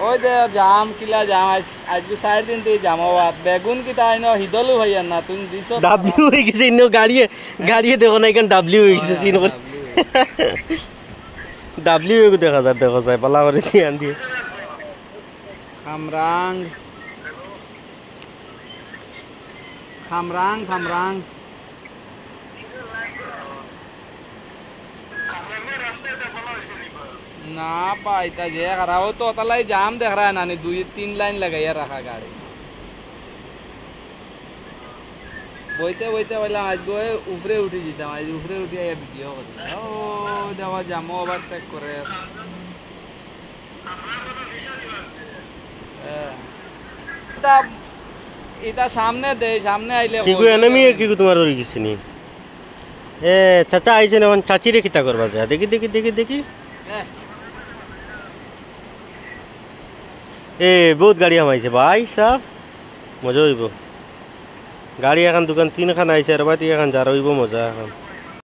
ওই দে জাম কিলা জাম আজ 4 দিন থেকে জাম হওয়া বেগুন কি তাই না হিদলু ভাইয়া না তুমি দিছো ডাব্লিউ হয়ে গেছে ইনো গাড়িয়ে দেখো না এখানে ডাব্লিউ হয়ে গেছে সিন করে ডাব্লিউ দেখা যায় দেখো যায় পালা করে দিয়ে আন দিয়ে খামরাং খামরাং খামরাং ना पाइता जे करा वो तो तलाई जाम देख रहा है नानी 2-3 लाइन लगाया रखा गाड़ी बोलते बोलते वाला आज गो ऊपरे उठी जीता आज ऊपरे उठी ये वीडियो ओ दवा जामो ओवरटेक करे इता सामने दे सामने आइले की कोई एनिमी है की तुम्हार धरी किसी नहीं ए चाचा आइছে না চাচি রে কিতা করবা যা দেখি দেখি দেখি দেখি ए बहुत गाड़ी हम आइছে भाई साहब मजा হইব गाड़ी এখন দোকান 3 খান আইছে আর বাতি এখন যার হইব মজা এখন